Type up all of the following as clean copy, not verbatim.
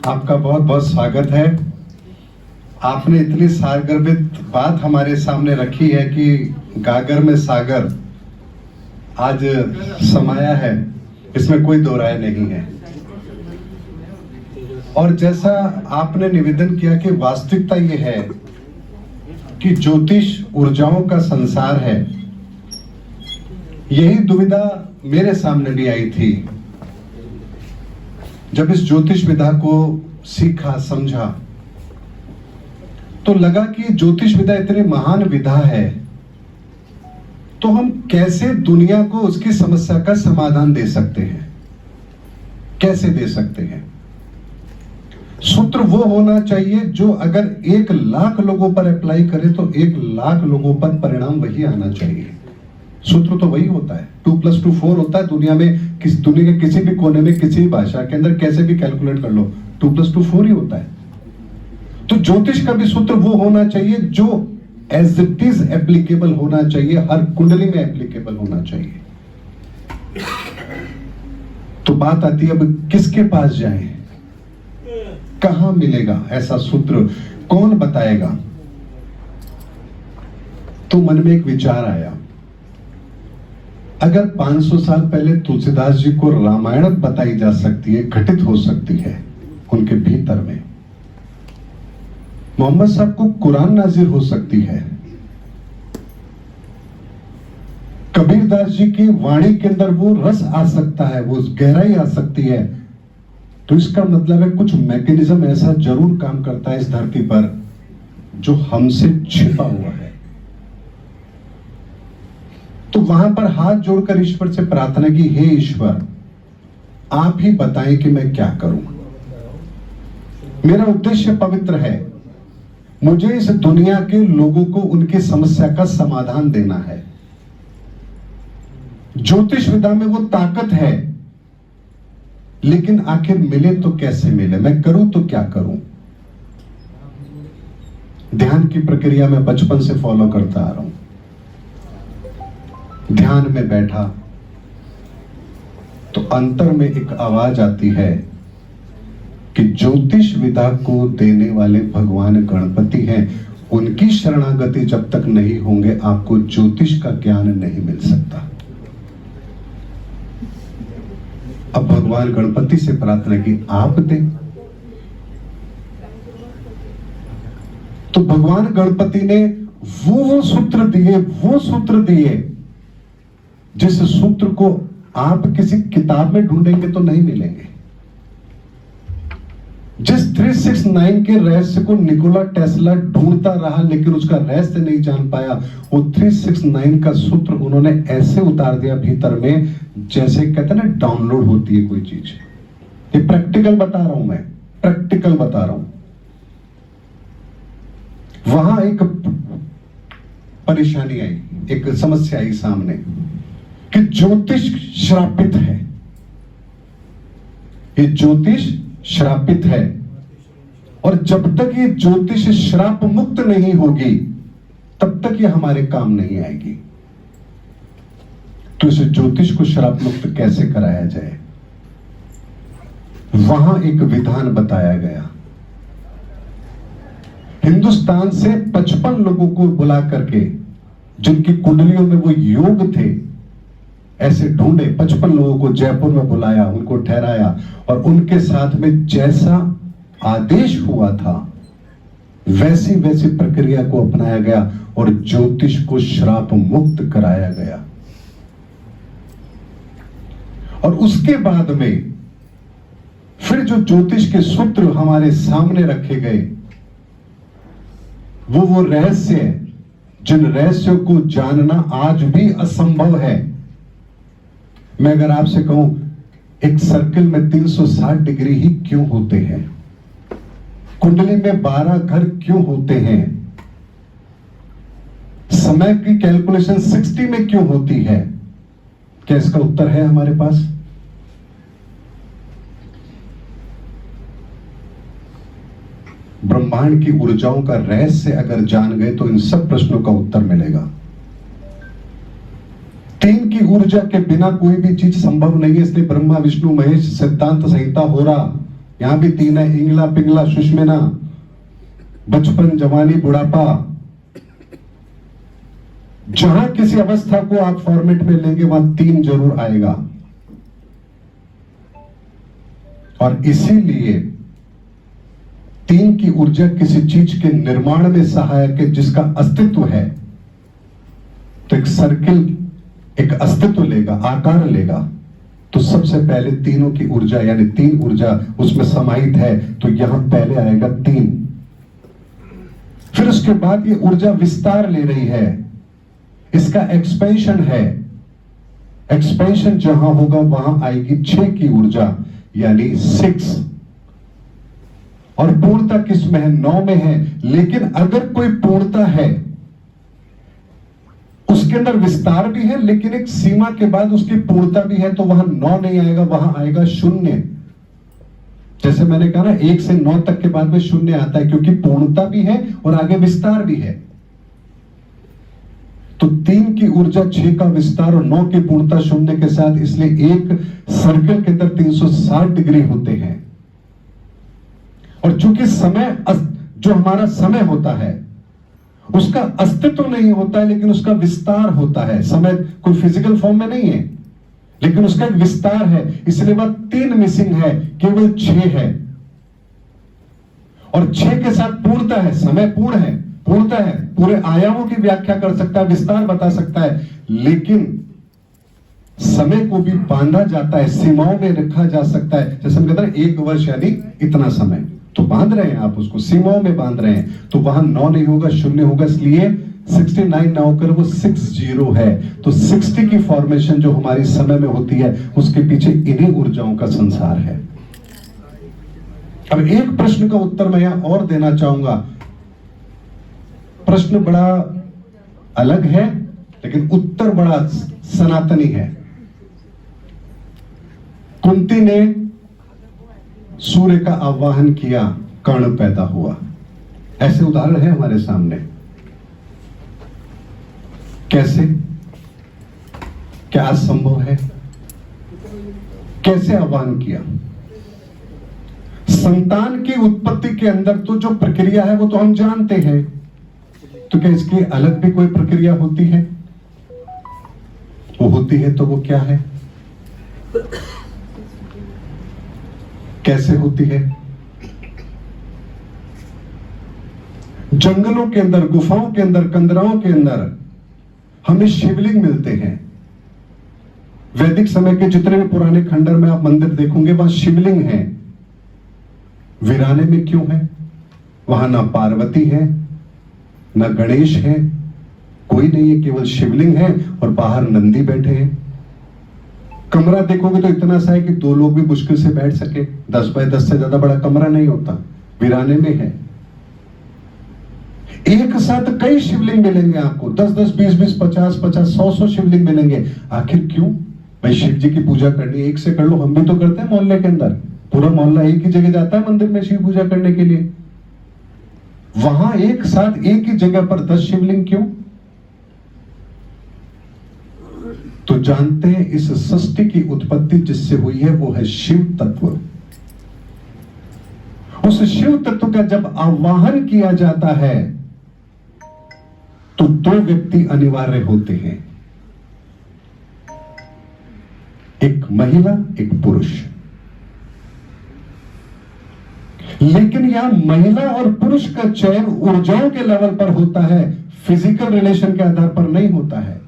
आपका बहुत बहुत स्वागत है। आपने इतनी सारगर्भित बात हमारे सामने रखी है कि गागर में सागर आज समाया है, इसमें कोई दो राय नहीं है। और जैसा आपने निवेदन किया कि वास्तविकता ये है कि ज्योतिष ऊर्जाओं का संसार है, यही दुविधा मेरे सामने भी आई थी जब इस ज्योतिष विधा को सीखा समझा। तो लगा कि ज्योतिष विधा इतनी महान विधा है, तो हम कैसे दुनिया को उसकी समस्या का समाधान दे सकते हैं, कैसे दे सकते हैं। सूत्र वो होना चाहिए जो अगर 1,00,000 लोगों पर अप्लाई करे तो 1,00,000 लोगों पर परिणाम वही आना चाहिए। सूत्र तो वही होता है, 2+2 4 होता है। दुनिया में दुनिया के किसी भी कोने में किसी भी भाषा के अंदर कैसे भी कैलकुलेट कर लो, 2+2 4 ही होता है। तो ज्योतिष का भी सूत्र वो होना चाहिए जो एज इट इज एप्लीकेबल होना चाहिए, हर कुंडली में एप्लीकेबल होना चाहिए। तो बात आती है अब किसके पास जाएं, कहां मिलेगा ऐसा सूत्र, कौन बताएगा। तो मन में एक विचार आया, अगर 500 साल पहले तुलसीदास जी को रामायण बताई जा सकती है, घटित हो सकती है उनके भीतर में, मोहम्मद साहब को कुरान नाजिर हो सकती है, कबीरदास जी की वाणी के अंदर वो रस आ सकता है, वो गहराई आ सकती है, तो इसका मतलब है कुछ मैकेनिज्म ऐसा जरूर काम करता है इस धरती पर जो हमसे छिपा हुआ है। तो वहां पर हाथ जोड़कर ईश्वर से प्रार्थना की, हे ईश्वर आप ही बताएं कि मैं क्या करूं। मेरा उद्देश्य पवित्र है, मुझे इस दुनिया के लोगों को उनकी समस्या का समाधान देना है। ज्योतिष विद्या में वो ताकत है, लेकिन आखिर मिले तो कैसे मिले, मैं करूं तो क्या करूं। ध्यान की प्रक्रिया मैं बचपन से फॉलो करता आ रहा हूं। ध्यान में बैठा तो अंतर में एक आवाज आती है कि ज्योतिष विद्या को देने वाले भगवान गणपति हैं, उनकी शरणागति जब तक नहीं होंगे आपको ज्योतिष का ज्ञान नहीं मिल सकता। अब भगवान गणपति से प्रार्थना की, आप दें। तो भगवान गणपति ने वो सूत्र दिए जिस सूत्र को आप किसी किताब में ढूंढेंगे तो नहीं मिलेंगे। जिस 369 के रहस्य को निकोला टेस्ला ढूंढता रहा लेकिन उसका रहस्य नहीं जान पाया, वो 369 का सूत्र उन्होंने ऐसे उतार दिया भीतर में जैसे कहते हैं ना डाउनलोड होती है कोई चीज। ये प्रैक्टिकल बता रहा हूं, मैं प्रैक्टिकल बता रहा हूं। वहां एक परेशानी आई, एक समस्या आई सामने कि ज्योतिष श्रापित है, ये ज्योतिष श्रापित है, और जब तक ये ज्योतिष श्राप मुक्त नहीं होगी तब तक ये हमारे काम नहीं आएगी। तो इस ज्योतिष को श्राप मुक्त कैसे कराया जाए, वहां एक विधान बताया गया। हिंदुस्तान से 55 लोगों को बुला करके, जिनकी कुंडलियों में वो योग थे, ऐसे ढूंढे 55 लोगों को जयपुर में बुलाया, उनको ठहराया और उनके साथ में जैसा आदेश हुआ था वैसी वैसी प्रक्रिया को अपनाया गया और ज्योतिष को श्राप मुक्त कराया गया। और उसके बाद में फिर जो ज्योतिष के सूत्र हमारे सामने रखे गए, वो रहस्य है जिन रहस्यों को जानना आज भी असंभव है। मैं अगर आपसे कहूं एक सर्किल में 360 डिग्री ही क्यों होते हैं, कुंडली में 12 घर क्यों होते हैं, समय की कैलकुलेशन 60 में क्यों होती है, क्या इसका उत्तर है हमारे पास? ब्रह्मांड की ऊर्जाओं का रहस्य अगर जान गए तो इन सब प्रश्नों का उत्तर मिलेगा। 3 की ऊर्जा के बिना कोई भी चीज संभव नहीं है, इसलिए ब्रह्मा विष्णु महेश सिद्धांत संहिता हो रहा, यहां भी तीन है, इंगला पिंगला सुषमेना, बचपन जवानी बुढ़ापा। जहां किसी अवस्था को आप फॉर्मेट में लेंगे वहां तीन जरूर आएगा। और इसीलिए तीन की ऊर्जा किसी चीज के निर्माण में सहायक है जिसका अस्तित्व है। तो एक सर्किल एक अस्तित्व लेगा, आकार लेगा, तो सबसे पहले तीनों की ऊर्जा यानी तीन ऊर्जा उसमें समाहित है। तो यहां पहले आएगा तीन, फिर उसके बाद ये ऊर्जा विस्तार ले रही है, इसका एक्सपेंशन है। एक्सपेंशन जहां होगा वहां आएगी 6 की ऊर्जा यानी 6। और पूर्णता किस में है? 9 में है। लेकिन अगर कोई पूर्णता है उसके अंदर विस्तार भी है, लेकिन एक सीमा के बाद उसकी पूर्णता भी है, तो वहां 9 नहीं आएगा, वहां आएगा 0। जैसे मैंने कहा ना 1 से 9 तक के बाद में 0 आता है, क्योंकि पूर्णता भी है और आगे विस्तार भी है। तो 3 की ऊर्जा 6 का विस्तार और 9 की पूर्णता 0 के साथ, इसलिए एक सर्कल के अंदर 360 डिग्री होते हैं। और चूंकि समय जो हमारा समय होता है उसका अस्तित्व नहीं होता है, लेकिन उसका विस्तार होता है। समय कोई फिजिकल फॉर्म में नहीं है, लेकिन उसका एक विस्तार है, इसलिए वह 3 मिसिंग है, केवल 6 है। और 6 के साथ पूर्णता है, समय पूर्ण है, पूर्णता है, पूरे आयामों की व्याख्या कर सकता है, विस्तार बता सकता है। लेकिन समय को भी बांधा जाता है, सीमाओं में रखा जा सकता है। जैसे हम कहते हैं 1 वर्ष यानी इतना समय, तो बांध रहे हैं आप उसको, सीमाओं में बांध रहे हैं। तो वहां 9 नहीं होगा, 0 होगा, इसलिए 69 ना होकर वो 60 है। तो 60 की फॉर्मेशन जो हमारी समय में होती है उसके पीछे इन्हीं ऊर्जाओं का संसार है। अब एक प्रश्न का उत्तर मैं यहां और देना चाहूंगा। प्रश्न बड़ा अलग है लेकिन उत्तर बड़ा सनातनी है। कुंती ने सूर्य का आवाहन किया, कर्ण पैदा हुआ। ऐसे उदाहरण है हमारे सामने। कैसे, क्या संभव है? कैसे आह्वान किया? संतान की उत्पत्ति के अंदर तो जो प्रक्रिया है वो तो हम जानते हैं, तो क्या इसकी अलग भी कोई प्रक्रिया होती है? वो होती है तो वो क्या है, कैसे होती है? जंगलों के अंदर, गुफाओं के अंदर, कंदराओं के अंदर हमें शिवलिंग मिलते हैं। वैदिक समय के जितने भी पुराने खंडर में आप मंदिर देखोगे वहां शिवलिंग है। वीराने में क्यों है? वहां ना पार्वती है ना गणेश है, कोई नहीं है, केवल शिवलिंग है और बाहर नंदी बैठे हैं। कमरा देखोगे तो इतना सा है कि 2 लोग भी मुश्किल से बैठ सके, 10 बाय 10 से ज्यादा बड़ा कमरा नहीं होता। वीराने में है। एक साथ कई शिवलिंग मिलेंगे आपको, 10-10, 20-20, 50-50, 100-100 शिवलिंग मिलेंगे। आखिर क्यों? भाई शिव जी की पूजा करनी, एक से कर लो। हम भी तो करते हैं मोहल्ले के अंदर, पूरा मोहल्ला एक ही जगह जाता है मंदिर में शिव पूजा करने के लिए। वहां एक साथ एक ही जगह पर 10 शिवलिंग क्यों? तो जानते हैं इस सृष्टि की उत्पत्ति जिससे हुई है वो है शिव तत्व। उस शिव तत्व का जब आवाहन किया जाता है तो 2 व्यक्ति अनिवार्य होते हैं, एक महिला एक पुरुष। लेकिन यहां महिला और पुरुष का चयन ऊर्जाओं के लेवल पर होता है, फिजिकल रिलेशन के आधार पर नहीं होता है।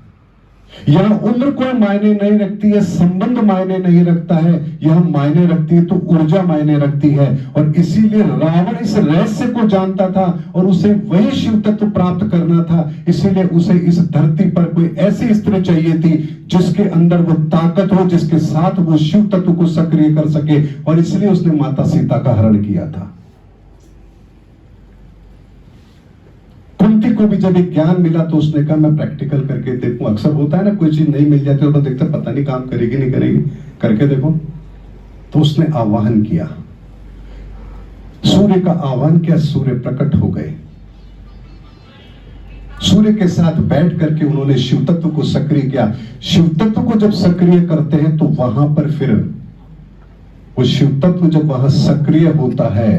यहां उम्र कोई मायने नहीं रखती है, संबंध मायने नहीं रखता है, यहां मायने रखती है तो ऊर्जा मायने रखती है। और इसीलिए रावण इस रहस्य को जानता था और उसे वही शिव तत्व प्राप्त करना था। इसीलिए उसे इस धरती पर कोई ऐसी स्त्री चाहिए थी जिसके अंदर वो ताकत हो, जिसके साथ वो शिव तत्व को सक्रिय कर सके, और इसलिए उसने माता सीता का हरण किया था। कुंती को भी जब एक ज्ञान मिला तो उसने कहा मैं प्रैक्टिकल करके देखूं। अक्सर होता है ना, कोई चीज नहीं मिल जाती और देखते पता नहीं काम करेगी नहीं करेगी, करके देखो। तो उसने आह्वान किया, सूर्य का आह्वान किया, सूर्य प्रकट हो गए। सूर्य के साथ बैठ करके उन्होंने शिव तत्व को सक्रिय किया। शिव तत्व को जब सक्रिय करते हैं तो वहां पर फिर वो शिव तत्व जब वहां सक्रिय होता है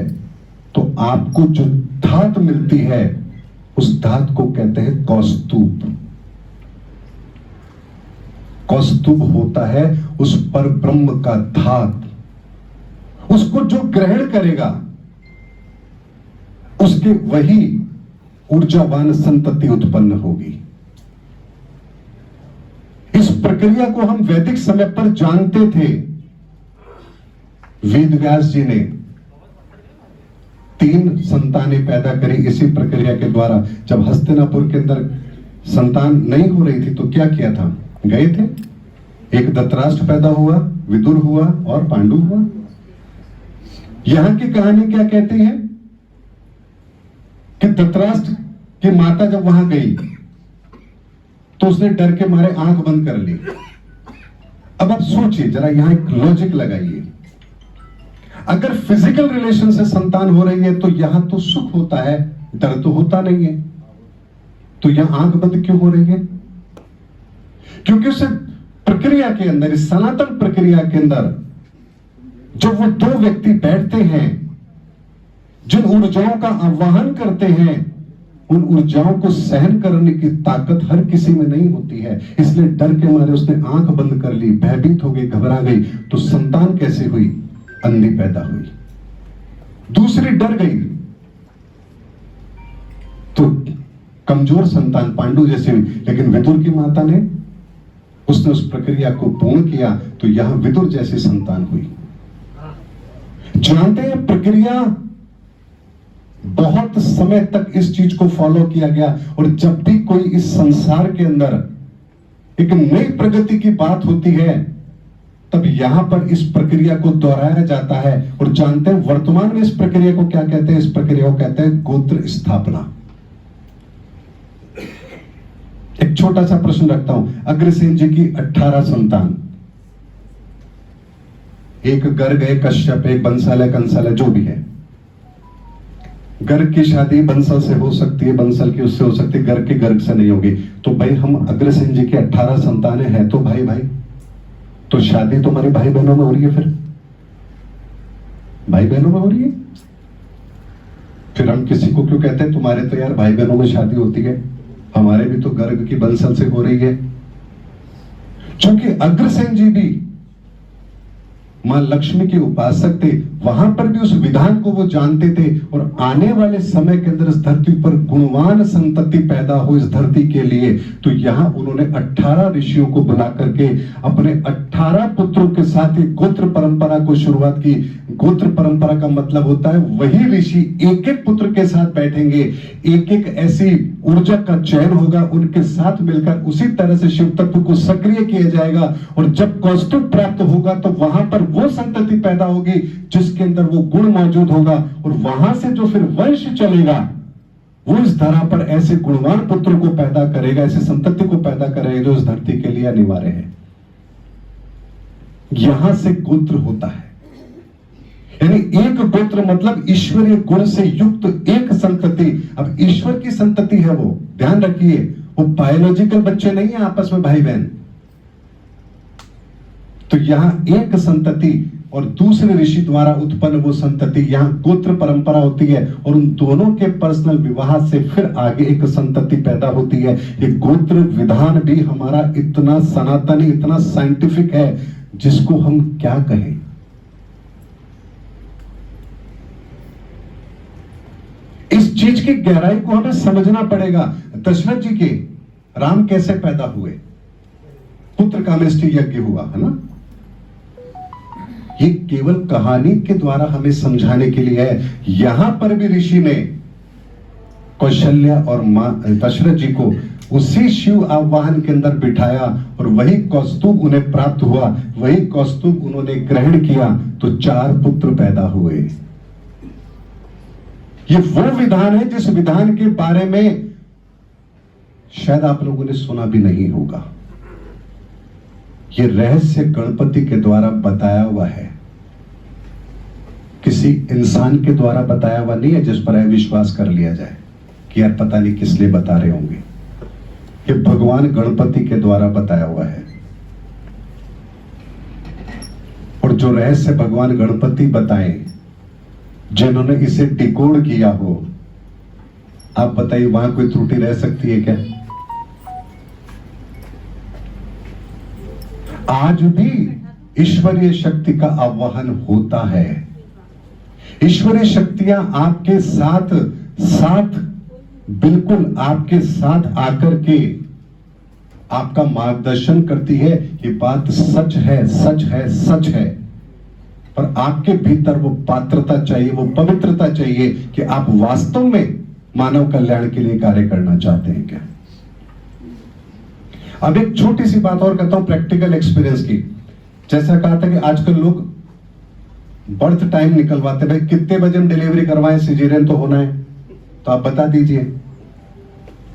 तो आपको जो धात मिलती है उस धात को कहते हैं कौस्तुभ। कौस्तुभ होता है उस पर ब्रह्म का धात। उसको जो ग्रहण करेगा उसके वही ऊर्जावान संतति उत्पन्न होगी। इस प्रक्रिया को हम वैदिक समय पर जानते थे। वेद व्यास जी ने 3 संतानें पैदा करी इसी प्रक्रिया के द्वारा। जब हस्तिनापुर के अंदर संतान नहीं हो रही थी तो क्या किया था, गए थे, एक धृतराष्ट्र पैदा हुआ, विदुर हुआ और पांडु हुआ। यहां की कहानी क्या कहती है कि धृतराष्ट्र की माता जब वहां गई तो उसने डर के मारे आंख बंद कर ली। अब आप सोचिए जरा, यहां एक लॉजिक लगाइए। अगर फिजिकल रिलेशन से संतान हो रही है तो यहां तो सुख होता है, डर तो होता नहीं है, तो यहां आंख बंद क्यों हो रही है? क्योंकि उस प्रक्रिया के अंदर, इस सनातन प्रक्रिया के अंदर जब वो 2 व्यक्ति बैठते हैं, जिन ऊर्जाओं का आवाहन करते हैं, उन ऊर्जाओं को सहन करने की ताकत हर किसी में नहीं होती है। इसलिए डर के मारे उसने आंख बंद कर ली, भयभीत हो गई, घबरा गई। तो संतान कैसे हुई? अंधी पैदा हुई। दूसरी डर गई तो कमजोर संतान पांडु जैसे हुई। लेकिन विदुर की माता ने, उसने उस प्रक्रिया को पूर्ण किया तो यहां विदुर जैसी संतान हुई। जानते हैं प्रक्रिया बहुत समय तक इस चीज को फॉलो किया गया, और जब भी कोई इस संसार के अंदर एक नई प्रगति की बात होती है तब यहां पर इस प्रक्रिया को दोहराया जाता है। और जानते हैं वर्तमान में इस प्रक्रिया को क्या कहते हैं? इस प्रक्रिया को कहते हैं गोत्र स्थापना। एक छोटा सा प्रश्न रखता हूं। अग्रसेन जी की 18 संतान, एक गर्ग है, कश्यप, एक बंसल है, कंसल है, जो भी है। गर्ग की शादी बंसल से हो सकती है, बंसल की उससे हो सकती है, गर्ग की गर्ग से नहीं होगी। तो भाई हम अग्रसेन जी के 18 संतानें हैं तो भाई भाई, तो शादी तो हमारे भाई बहनों में हो रही है, फिर भाई बहनों में हो रही है। फिर हम किसी को क्यों कहते हैं तुम्हारे तो यार भाई बहनों में शादी होती है, हमारे भी तो गर्ग की बंसल से हो रही है। क्योंकि अग्रसेन जी भी मां लक्ष्मी के उपासक थे, वहां पर भी उस विधान को वो जानते थे। और आने वाले समय के अंदर इस धरती पर गुणवान संतति पैदा हो इस धरती के लिए, तो यहां उन्होंने 18 ऋषियों को बुला करके अपने 18 पुत्रों के साथ एक गोत्र परंपरा को शुरुआत की। गोत्र परंपरा का मतलब होता है वही ऋषि एक एक पुत्र के साथ बैठेंगे, एक एक ऐसी ऊर्जा का चयन होगा, उनके साथ मिलकर उसी तरह से शिव तत्व को सक्रिय किया जाएगा। और जब कौस्तुभ प्राप्त होगा तो वहां पर वो संतति पैदा होगी जिसके अंदर वो गुण मौजूद होगा, और वहां से जो फिर वंश चलेगा वो इस धरा पर ऐसे गुणवान पुत्रों को पैदा करेगा, ऐसे संतति को पैदा करेगा जो इस धरती के लिए अनिवार्य है। यहां से गोत्र होता है, यानी एक गोत्र मतलब ईश्वरीय गुण से युक्त एक संतति। अब ईश्वर की संतति है वो, ध्यान रखिए, वो बायोलॉजिकल बच्चे नहीं है आपस में भाई बहन। तो यहां एक संतति और दूसरे ऋषि द्वारा उत्पन्न वो संतति, यहां गोत्र परंपरा होती है। और उन दोनों के पर्सनल विवाह से फिर आगे एक संतति पैदा होती है। ये गोत्र विधान भी हमारा इतना सनातनी, इतना साइंटिफिक है, जिसको हम क्या कहें। इस चीज की गहराई को हमें समझना पड़ेगा। दशरथ जी के राम कैसे पैदा हुए? पुत्र कामेष्टि यज्ञ हुआ है ना। ये केवल कहानी के द्वारा हमें समझाने के लिए है। यहां पर भी ऋषि ने कौशल्या और मां दशरथ जी को उसी शिव आवाहन के अंदर बिठाया, और वही कौस्तुभ उन्हें प्राप्त हुआ, वही कौस्तुभ उन्होंने ग्रहण किया, तो 4 पुत्र पैदा हुए। ये वो विधान है जिस विधान के बारे में शायद आप लोगों ने सुना भी नहीं होगा। ये रहस्य गणपति के द्वारा बताया हुआ है, किसी इंसान के द्वारा बताया हुआ नहीं है जिस पर विश्वास कर लिया जाए कि यार पता नहीं किस लिए बता रहे होंगे। ये भगवान गणपति के द्वारा बताया हुआ है। और जो रहस्य भगवान गणपति बताए, जिन्होंने इसे डिकोड किया हो, आप बताइए वहां कोई त्रुटि रह सकती है क्या? आज भी ईश्वरीय शक्ति का आवाहन होता है। ईश्वरीय शक्तियां आपके साथ साथ बिल्कुल आपके साथ आकर के आपका मार्गदर्शन करती है। ये बात सच है, सच है, सच है। पर आपके भीतर वो पात्रता चाहिए, वो पवित्रता चाहिए कि आप वास्तव में मानव कल्याण के लिए कार्य करना चाहते हैं क्या। अब एक छोटी सी बात और कहता हूं प्रैक्टिकल एक्सपीरियंस की। जैसा कहा था कि आजकल लोग बर्थ टाइम निकलवाते, भाई कितने बजे हम डिलीवरी करवाएं, सिजेरियन तो होना है, तो आप बता दीजिए।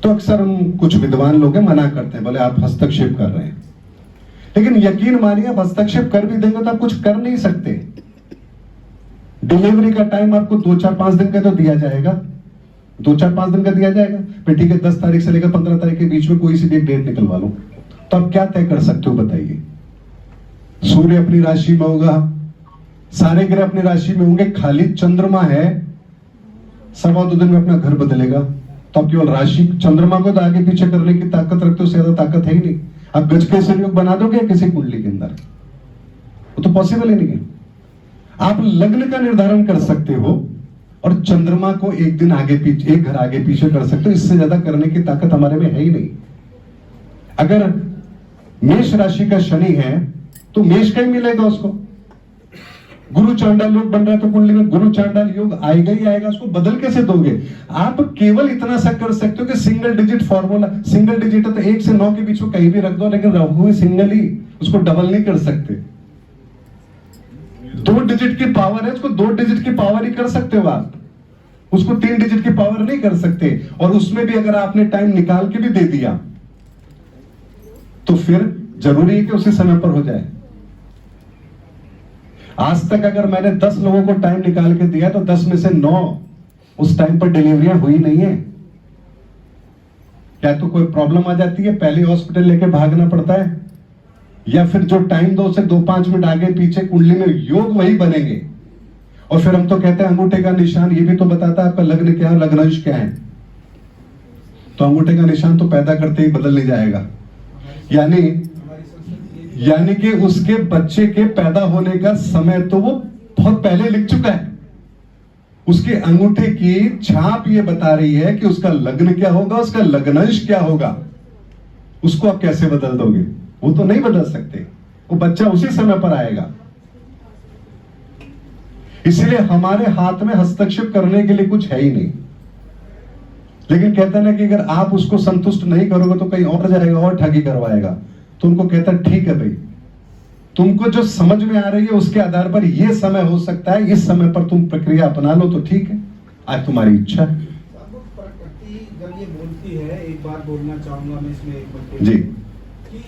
तो अक्सर हम कुछ विद्वान लोग मना करते हैं, बोले आप हस्तक्षेप कर रहे हैं। लेकिन यकीन मानिए, आप हस्तक्षेप कर भी देंगे तो आप कुछ कर नहीं सकते। डिलीवरी का टाइम आपको 2-4-5 दिन का तो दिया जाएगा, 2-4-5 दिन का दिया जाएगा। फिर ठीक है, 10 तारीख से लेकर 15 तारीख के बीच में कोई सी भी एक डेट निकलवा लो, तो आप क्या तय कर सकते हो बताइए। सूर्य अपनी राशि में होगा, सारे ग्रह अपनी राशि में होंगे, खाली चंद्रमा है 1.25 दिन में अपना घर बदलेगा। तो आप केवल राशि चंद्रमा को तो आगे पीछे करने की ताकत रखते हो, उससे ज्यादा ताकत है ही नहीं। आप गज के संयोग बना दोगे किसी कुंडली के अंदर, वो तो पॉसिबल ही नहीं है। आप लग्न का निर्धारण कर सकते हो और चंद्रमा को एक दिन आगे पीछे, एक घर आगे पीछे कर सकते हो, इससे ज्यादा करने की ताकत हमारे में है ही नहीं। अगर मेष राशि का शनि है तो मेष का ही मिलेगा उसको। गुरु चांडाल योग बन रहा है तो कुंडली में गुरु चांडाल योग आएगा ही आएगा, उसको बदल कैसे दोगे। आप केवल इतना सा कर सकते हो कि single digit formula, single digit है तो 1 से 9 के बीच में कहीं भी रख दो, लेकिन राहु सिंगल ही, उसको डबल नहीं कर सकते। 2 डिजिट की पावर है, उसको 2 डिजिट की पावर ही कर सकते हो आप, उसको 3 डिजिट की पावर नहीं कर सकते। और उसमें भी अगर आपने टाइम निकाल के भी दे दिया तो फिर जरूरी है कि उसी समय पर हो जाए। आज तक अगर मैंने 10 लोगों को टाइम निकाल के दिया तो 10 में से 9 उस टाइम पर डिलीवरियां हुई नहीं है। क्या तो कोई प्रॉब्लम आ जाती है, पहले हॉस्पिटल लेके भागना पड़ता है, या फिर जो टाइम 2 से 2-5 मिनट आगे पीछे कुंडली में योग वही बनेंगे। और फिर हम तो कहते हैं अंगूठे का निशान ये भी तो बताता है आपका लग्न क्या है, लग्नांश क्या है। तो अंगूठे का निशान तो पैदा करते ही बदल नहीं जाएगा, यानी कि उसके बच्चे के पैदा होने का समय तो वो बहुत पहले लिख चुका है। उसके अंगूठे की छाप ये बता रही है कि उसका लग्न क्या होगा, उसका लग्नांश क्या होगा। उसको आप कैसे बदल दोगे, वो तो नहीं बदल सकते, वो बच्चा उसी समय पर आएगा। इसलिए हमारे हाथ में हस्तक्षेप करने के लिए कुछ है ही नहीं। लेकिन कहता है ना कि अगर आप उसको संतुष्ट नहीं करोगे तो कहीं और जाएगा और ठगी करवाएगा। तो उनको कहता है ठीक है भाई, तुमको जो समझ में आ रही है उसके आधार पर यह समय हो सकता है, इस समय पर तुम प्रक्रिया अपना लो तो ठीक है, आज तुम्हारी इच्छा है। प्रकृति जब ये बोलती है, एक बात बोलना चाहूंगा मैं इसमें एक जी, कि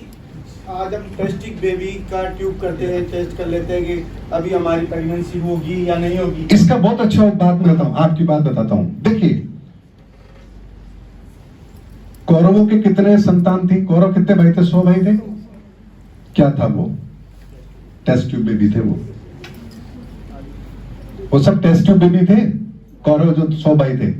आज हम टेस्टिंग बेबी का ट्यूब करते हैं, टेस्ट कर लेते हैं कि अभी हमारी प्रेगनेंसी होगी या नहीं होगी। इसका बहुत अच्छा बात मैं बताऊं, आपकी बात बताता हूं। देखिए कौरवों के कितने संतान थी, कौरव कितने भाई थे, 100 भाई थे। क्या था वो, टेस्ट ट्यूब बेबी थे। वो सब टेस्ट ट्यूब बेबी थे, कौरव जो 100 भाई थे।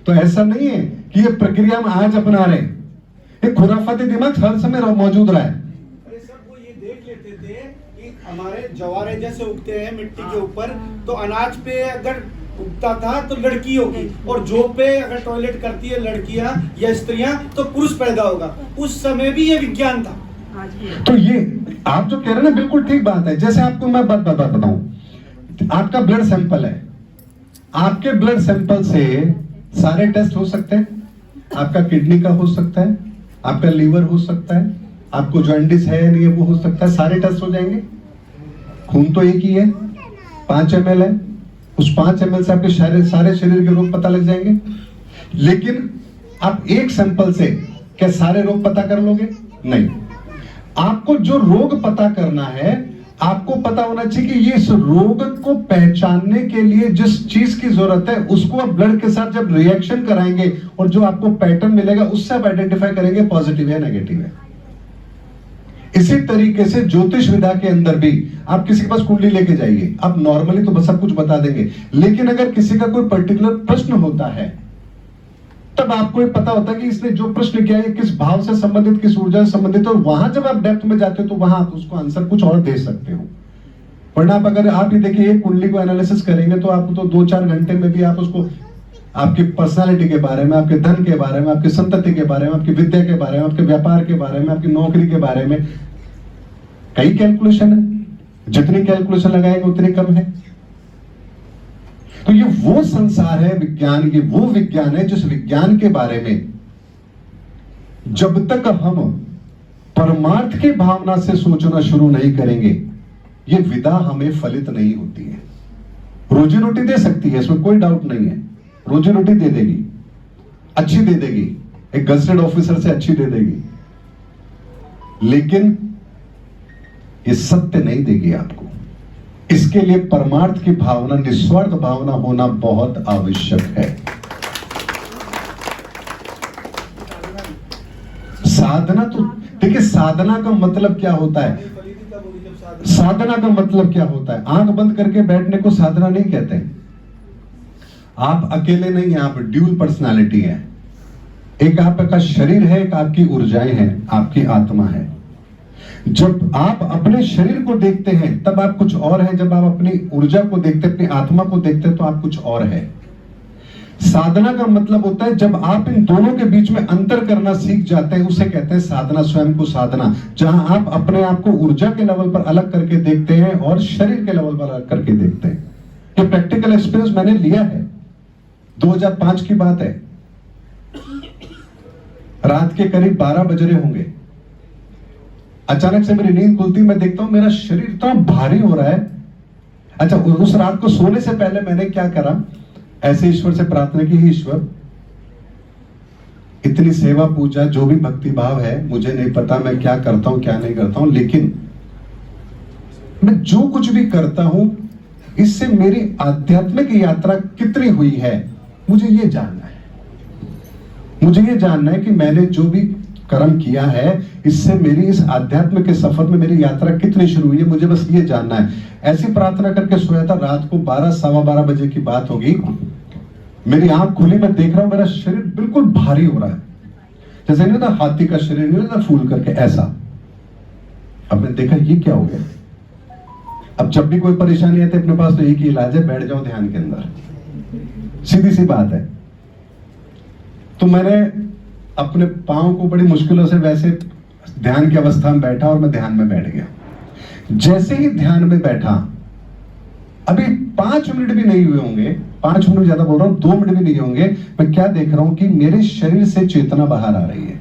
तो ऐसा नहीं है कि ये प्रक्रिया हम आज अपना रहे, ये खुराफाती दिमाग हर समय मौजूद रहा है। अरे सब वो ये देख लेते थे कि हमारे जवारे जैसे उगते हैं मिट्टी के ऊपर, तो अनाज पे अगर उगता था तो लड़की होगी, और जो पे अगर टॉयलेट करती है लड़कियां या स्त्रियां तो पुरुष पैदा होगा। उस समय भी ये विज्ञान था। तो ये आप जो कह रहे हैं ना बिल्कुल ठीक बात है। जैसे आपको मैं बात बताऊं, आपका ब्लड सैंपल है, आपके ब्लड सैंपल से सारे टेस्ट हो सकते हैं। आपका किडनी का हो सकता है, आपका लीवर हो सकता है, आपको जॉन्डिस है या नहीं है वो हो सकता है, सारे टेस्ट हो जाएंगे। खून तो एक ही है, 5 ml है, उस 5 ml से आपके सारे शरीर के रोग पता लग जाएंगे। लेकिन आप एक सैंपल से क्या सारे रोग पता कर लोगे? नहीं। आपको जो रोग पता करना है, आपको पता होना चाहिए कि ये इस रोग को पहचानने के लिए जिस चीज की जरूरत है उसको आप ब्लड के साथ जब रिएक्शन कराएंगे और जो आपको पैटर्न मिलेगा उससे आप आइडेंटिफाई करेंगे पॉजिटिव है नेगेटिव है। इसी तरीके से ज्योतिष विद्या के अंदर भी आप किसी के पास कुंडली लेके जाइए, आप नॉर्मली तो सब कुछ बता देंगे, लेकिन अगर किसी का कोई पर्टिकुलर प्रश्न होता है तब आपको ये पता होता है कि इसने जो प्रश्न किया है किस भाव से संबंधित, किस ऊर्जा से संबंधित, और वहां जब आप डेप्थ में जाते हो तो वहां आप उसको आंसर कुछ और दे सकते हो। वरना आप अगर आप ही देखिए एक कुंडली को एनालिसिस करेंगे तो आपको तो 2-4 घंटे में भी आप उसको आपकी पर्सनालिटी के बारे में, आपके धन के बारे में, आपकी संतति के बारे में, आपकी विद्या के बारे में, आपके व्यापार के बारे में, आपकी नौकरी के बारे में कई कैलकुलेशन है, जितनी कैलकुलेशन लगाएंगे उतनी कम है। तो ये वो संसार है विज्ञान, ये वो विज्ञान है जिस विज्ञान के बारे में जब तक हम परमार्थ की भावना से सोचना शुरू नहीं करेंगे ये विदा हमें फलित नहीं होती है। रोजी रोटी दे सकती है, इसमें कोई डाउट नहीं है, रोजी रोटी दे देगी, अच्छी दे देगी, एक गजटेड ऑफिसर से अच्छी दे देगी, लेकिन ये सत्य नहीं देगी आपको। इसके लिए परमार्थ की भावना, निस्वार्थ भावना होना बहुत आवश्यक है। साधना तो देखिए, साधना का मतलब क्या होता है? साधना का मतलब क्या होता है? आंख बंद करके बैठने को साधना नहीं कहते। आप अकेले नहीं हैं, आप ड्यूल पर्सनालिटी है। एक आपका शरीर है, एक आपकी ऊर्जाएं हैं, आपकी आत्मा है। जब आप अपने शरीर को देखते हैं तब आप कुछ और हैं, जब आप अपनी ऊर्जा को देखते, अपनी आत्मा को देखते तो आप कुछ और है। साधना का मतलब होता है जब आप इन दोनों के बीच में अंतर करना सीख जाते हैं, उसे कहते हैं साधना, स्वयं को साधना। जहां आप अपने आप को ऊर्जा के लेवल पर अलग करके देखते हैं और शरीर के लेवल पर अलग करके देखते हैं। ये प्रैक्टिकल एक्सपीरियंस मैंने लिया है, 2005 की बात है। रात के करीब 12 बज रहे होंगे, अचानक से मेरी नींद खुलती, मैं देखता हूं मेरा शरीर इतना भारी हो रहा है। अच्छा, उस रात को सोने से पहले मैंने क्या करा, ऐसे ईश्वर से प्रार्थना की, ईश्वर इतनी सेवा पूजा जो भी भक्ति भाव है, मुझे नहीं पता मैं क्या करता हूं क्या नहीं करता हूं, लेकिन मैं जो कुछ भी करता हूं इससे मेरी आध्यात्मिक यात्रा कितनी हुई है मुझे ये जानना है। मुझे ये जानना है कि मैंने जो भी कर्म किया है इससे मेरी इस आध्यात्म के सफर में मेरी यात्रा कितनी शुरू हुई है, मुझे बस ये जानना है। ऐसी प्रार्थना करके सोया था, रात को 12-12:15 बजे की बात होगी। मेरी आंख खुली, मैं देख रहा हूं मेरा शरीर बिल्कुल भारी हो रहा है, जैसे नहीं होता हाथी का शरीर नहीं होता फूल करके, ऐसा। अब मैं देखा ये क्या हो गया। अब जब भी कोई परेशानी आती है अपने पास तो एक ही इलाज है, बैठ जाओ ध्यान के अंदर, सीधी सी बात है। तो मैंने अपने पांव को बड़ी मुश्किलों से वैसे ध्यान की अवस्था में बैठा और मैं ध्यान में बैठ गया। जैसे ही ध्यान में बैठा, अभी 5 मिनट भी नहीं हुए होंगे, 5 मिनट ज्यादा बोल रहा हूं, 2 मिनट भी नहीं होंगे, मैं क्या देख रहा हूं कि मेरे शरीर से चेतना बाहर आ रही है।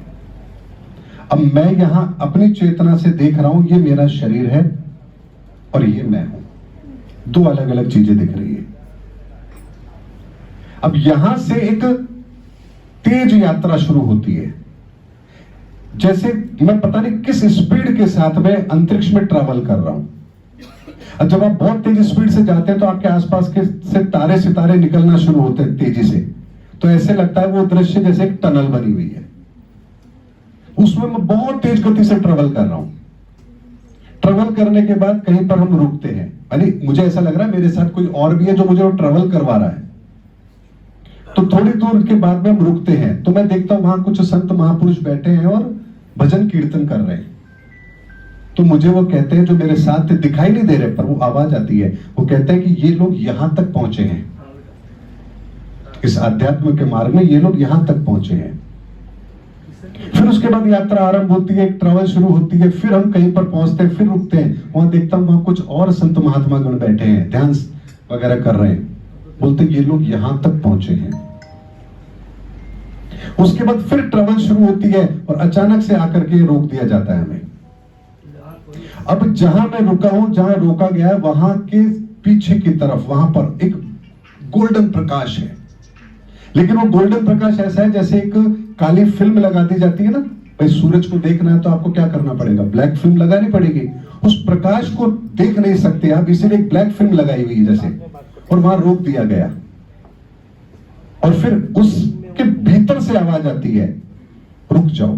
अब मैं यहां अपनी चेतना से देख रहा हूं, ये मेरा शरीर है और ये मैं हूं, 2 अलग अलग चीजें दिख रही है। अब यहां से एक तेज यात्रा शुरू होती है, जैसे मैं पता नहीं किस स्पीड के साथ में अंतरिक्ष में ट्रैवल कर रहा हूं। और जब आप बहुत तेज स्पीड से जाते हैं तो आपके आसपास के से तारे सितारे निकलना शुरू होते हैं तेजी से, तो ऐसे लगता है वो दृश्य जैसे एक टनल बनी हुई है, उसमें मैं बहुत तेज गति से ट्रैवल कर रहा हूं। ट्रैवल करने के बाद कहीं पर हम रुकते हैं, यानी मुझे ऐसा लग रहा है मेरे साथ कोई और भी है जो मुझे ट्रैवल करवा रहा है। तो थोड़ी दूर के बाद में हम रुकते हैं, तो मैं देखता हूं वहां कुछ संत महापुरुष बैठे हैं और भजन कीर्तन कर रहे हैं। तो मुझे वो कहते हैं, जो मेरे साथ दिखाई नहीं दे रहे पर वो आवाज आती है, वो कहते हैं कि ये लोग यहां तक पहुंचे हैं, इस अध्यात्म के मार्ग में ये लोग यहां तक पहुंचे हैं। फिर उसके बाद यात्रा आरंभ होती है, एक ट्रैवल शुरू होती है, फिर हम कहीं पर पहुंचते हैं, फिर रुकते हैं, वहां देखता हूं वहां कुछ और संत महात्मा गण बैठे हैं, ध्यान वगैरह कर रहे हैं। बोलते ये लोग यहां तक पहुंचे हैं। उसके बाद फिर ट्रैवल शुरू होती है और अचानक से आकर के रोक दिया जाता है हमें। अब जहां मैं रुका हूं, जहां रोका गया है, वहां के पीछे की तरफ वहां पर एक गोल्डन प्रकाश है, लेकिन वो गोल्डन प्रकाश ऐसा है जैसे एक काली फिल्म लगा दी जाती है ना, भाई सूरज को देखना है तो आपको क्या करना पड़ेगा, ब्लैक फिल्म लगानी पड़ेगी। उस प्रकाश को देख नहीं सकते आप, इसीलिए एक ब्लैक फिल्म लगाई हुई है जैसे, और वहां रोक दिया गया। और फिर उसके भीतर से आवाज आती है, रुक जाओ।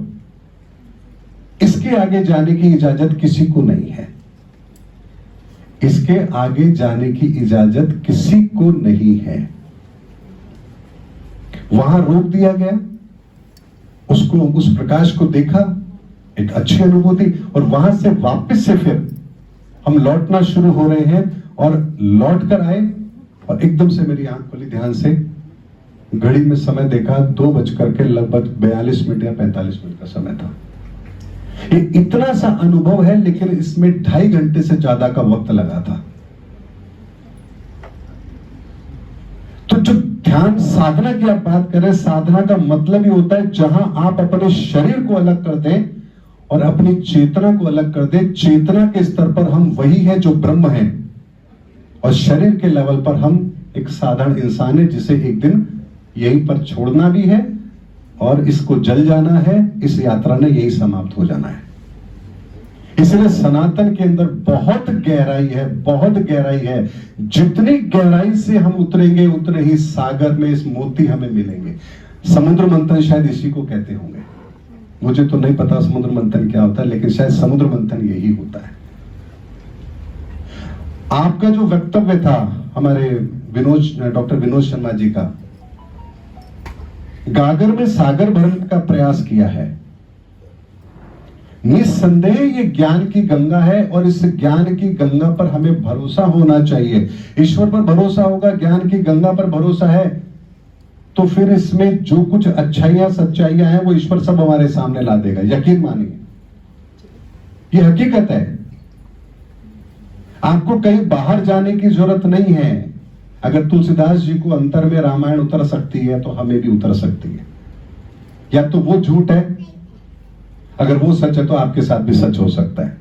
इसके आगे जाने की इजाजत किसी को नहीं है। इसके आगे जाने की इजाजत किसी को नहीं है। वहां रोक दिया गया, उसको, उस प्रकाश को देखा, एक अच्छी अनुभूति, और वहां से वापस से फिर हम लौटना शुरू हो रहे हैं और लौट कर आए और एकदम से मेरी आंख खुली, ध्यान से घड़ी में समय देखा, 2 बजकर के लगभग 42 मिनट या 45 मिनट का समय था। ये इतना सा अनुभव है, लेकिन इसमें 2.5 घंटे से ज्यादा का वक्त लगा था। तो जो ध्यान साधना की आप बात करें, साधना का मतलब ही होता है जहां आप अपने शरीर को अलग कर दें और अपनी चेतना को अलग कर दें। चेतना के स्तर पर हम वही है जो ब्रह्म है, और शरीर के लेवल पर हम एक साधारण इंसान है जिसे एक दिन यहीं पर छोड़ना भी है और इसको जल जाना है। इस यात्रा ने यही समाप्त हो जाना है। इसलिए सनातन के अंदर बहुत गहराई है, बहुत गहराई है। जितनी गहराई से हम उतरेंगे उतने ही सागर में इस मोती हमें मिलेंगे। समुद्र मंथन शायद इसी को कहते होंगे, मुझे तो नहीं पता समुद्र मंथन क्या होता है, लेकिन शायद समुद्र मंथन यही होता है। आपका जो वक्तव्य था हमारे डॉक्टर विनोद शर्मा जी का, गागर में सागर भरने का प्रयास किया है। निस्संदेह ये ज्ञान की गंगा है और इस ज्ञान की गंगा पर हमें भरोसा होना चाहिए। ईश्वर पर भरोसा होगा, ज्ञान की गंगा पर भरोसा है, तो फिर इसमें जो कुछ अच्छाइयां सच्चाइयां हैं वो ईश्वर सब हमारे सामने ला देगा, यकीन मानिए, ये हकीकत है। आपको कहीं बाहर जाने की जरूरत नहीं है। अगर तुलसीदास जी को अंतर में रामायण उतर सकती है तो हमें भी उतर सकती है। या तो वो झूठ है, अगर वो सच है तो आपके साथ भी सच हो सकता है।